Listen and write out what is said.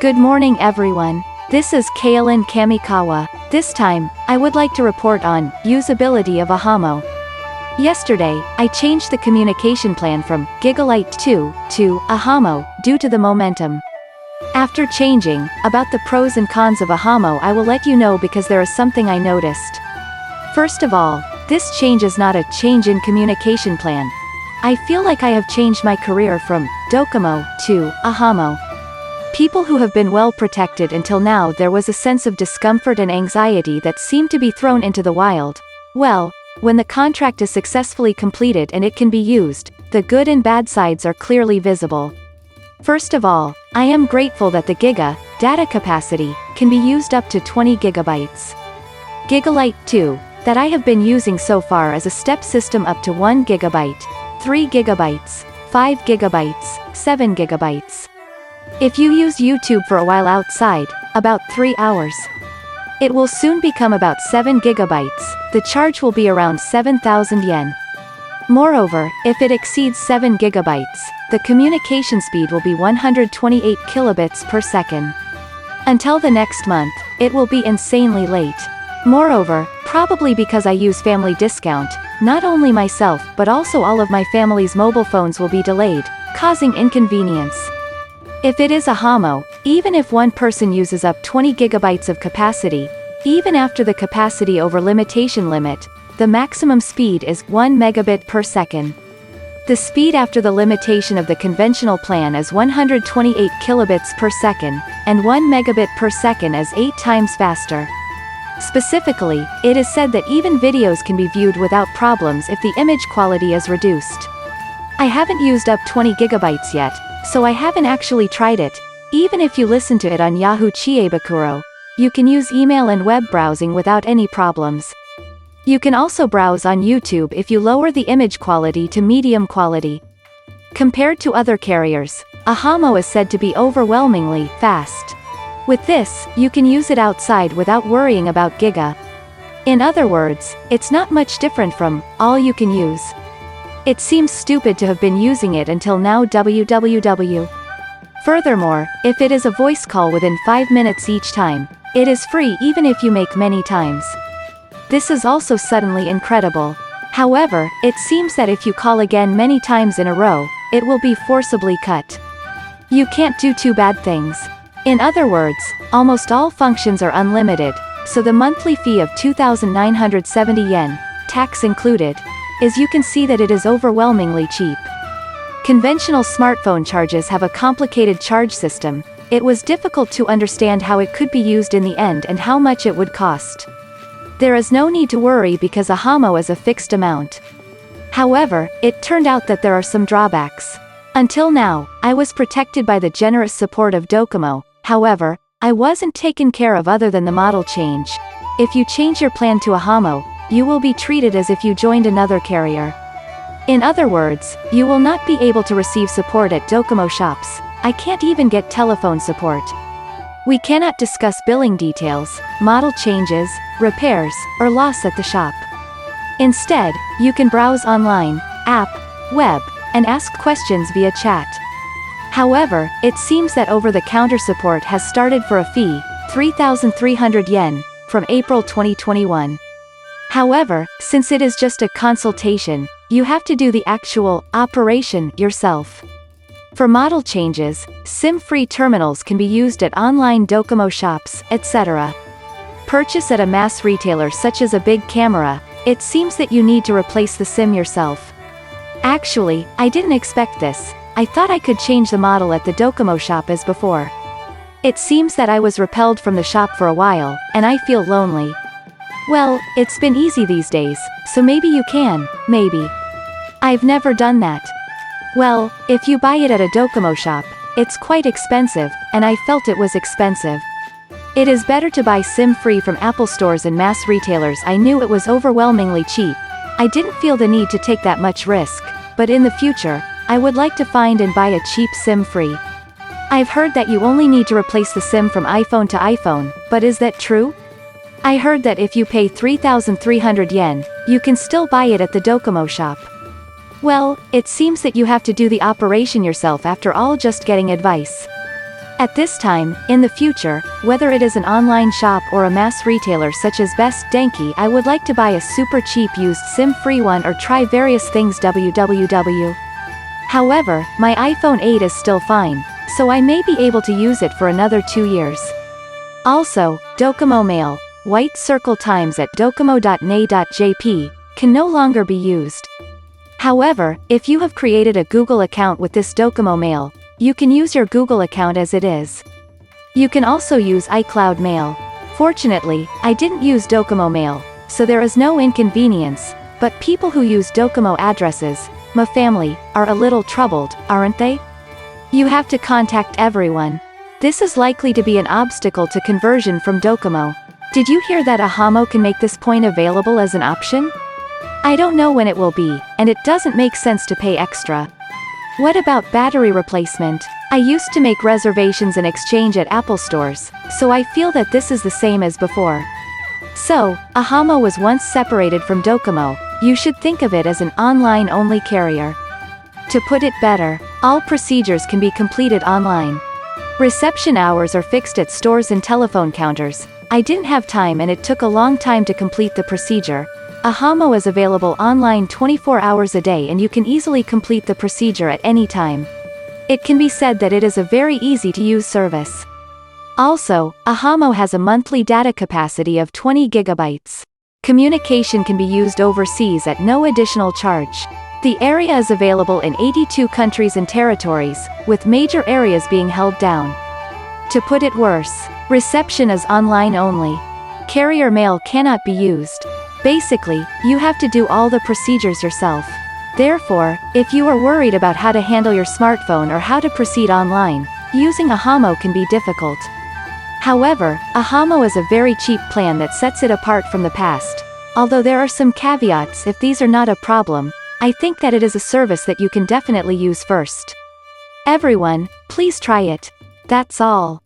Good morning everyone. This is Kailin Kamikawa. This time, I would like to report on usability of Ahamo. Yesterday, I changed the communication plan from Gigalite 2 to Ahamo due to the momentum. After changing, about the pros and cons of Ahamo I will let you know because there is something I noticed. First of all, this change is not a change in communication plan. I feel like I have changed my career from Docomo to Ahamo. People who have been well protected until now, there was a sense of discomfort and anxiety that seemed to be thrown into the wild. Well, when the contract is successfully completed and it can be used, the good and bad sides are clearly visible. First of all, I am grateful that the Giga data capacity can be used up to 20 gigabytes. Gigalite 2, that I have been using so far, is a step system up to 1 gigabyte, 3 gigabytes, 5 gigabytes, 7 gigabytes. If you use YouTube for a while outside, about 3 hours. It will soon become about 7 gigabytes, the charge will be around 7,000 yen. Moreover, if it exceeds 7 gigabytes, the communication speed will be 128 kilobits per second. Until the next month, it will be insanely late. Moreover, probably because I use family discount, not only myself but also all of my family's mobile phones will be delayed, causing inconvenience. If it is Ahamo, even if one person uses up 20 gigabytes of capacity, even after the capacity over limitation limit, the maximum speed is 1 megabit per second. The speed after the limitation of the conventional plan is 128 kilobits per second, and 1 megabit per second is 8 times faster. Specifically, it is said that even videos can be viewed without problems if the image quality is reduced. I haven't used up 20 gigabytes yet, so I haven't actually tried it. Even if you listen to it on Yahoo Chiebakuro, you can use email and web browsing without any problems. You can also browse on YouTube if you lower the image quality to medium quality. Compared to other carriers, Ahamo is said to be overwhelmingly fast. With this, you can use it outside without worrying about Giga. In other words, it's not much different from all you can use. It seems stupid to have been using it until now. Furthermore, if it is a voice call within 5 minutes each time, it is free even if you make many times. This is also suddenly incredible. However, it seems that if you call again many times in a row, it will be forcibly cut. You can't do two bad things. In other words, almost all functions are unlimited, so the monthly fee of 2,970 yen, tax included, is you can see that it is overwhelmingly cheap. Conventional smartphone charges have a complicated charge system. It was difficult to understand how it could be used in the end and how much it would cost. There is no need to worry because Ahamo is a fixed amount. However, it turned out that there are some drawbacks. Until now, I was protected by the generous support of Docomo. However, I wasn't taken care of other than the model change. If you change your plan to Ahamo, you will be treated as if you joined another carrier. In other words, you will not be able to receive support at Docomo shops. I can't even get telephone support. We cannot discuss billing details, model changes, repairs, or loss at the shop. Instead, you can browse online, app, web, and ask questions via chat. However, it seems that over-the-counter support has started for a fee, 3,300 yen, from April 2021. However, since it is just a consultation, you have to do the actual operation yourself. For model changes, SIM-free terminals can be used at online Docomo shops, etc. Purchase at a mass retailer such as a big camera, it seems that you need to replace the SIM yourself. Actually, I didn't expect this. I thought I could change the model at the Docomo shop as before. It seems that I was repelled from the shop for a while, and I feel lonely. Well, it's been easy these days, so maybe you can, maybe. I've never done that. Well, if you buy it at a Docomo shop, it's quite expensive, and I felt it was expensive. It is better to buy SIM-free from Apple stores and mass retailers. I knew it was overwhelmingly cheap. I didn't feel the need to take that much risk, but in the future, I would like to find and buy a cheap SIM-free. I've heard that you only need to replace the SIM from iPhone to iPhone, but is that true? I heard that if you pay 3,300 yen, you can still buy it at the Docomo shop. Well, it seems that you have to do the operation yourself after all, just getting advice. At this time, in the future, whether it is an online shop or a mass retailer such as Best Denki, I would like to buy a super cheap used SIM-free one or try various things www. However, my iPhone 8 is still fine, so I may be able to use it for another 2 years. Also, Docomo Mail, white circle times at docomo.na.jp, can no longer be used. However, if you have created a Google account with this Docomo Mail, you can use your Google account as it is. You can also use iCloud Mail. Fortunately, I didn't use Docomo Mail, so there is no inconvenience, but people who use Docomo addresses, my family, are a little troubled, aren't they? You have to contact everyone. This is likely to be an obstacle to conversion from Docomo. Did you hear that Ahamo can make this point available as an option? I don't know when it will be, and it doesn't make sense to pay extra. What about battery replacement? I used to make reservations and exchange at Apple stores, so I feel that this is the same as before. So, Ahamo was once separated from Docomo. You should think of it as an online-only carrier. To put it better, all procedures can be completed online. Reception hours are fixed at stores and telephone counters. I didn't have time and it took a long time to complete the procedure. Ahamo is available online 24 hours a day and you can easily complete the procedure at any time. It can be said that it is a very easy to use service. Also, Ahamo has a monthly data capacity of 20 gigabytes. Communication can be used overseas at no additional charge. The area is available in 82 countries and territories, with major areas being held down. To put it worse, reception is online only. Carrier mail cannot be used. Basically, you have to do all the procedures yourself. Therefore, if you are worried about how to handle your smartphone or how to proceed online, using Ahamo can be difficult. However, Ahamo is a very cheap plan that sets it apart from the past. Although there are some caveats if these are not a problem, I think that it is a service that you can definitely use first. Everyone, please try it. That's all.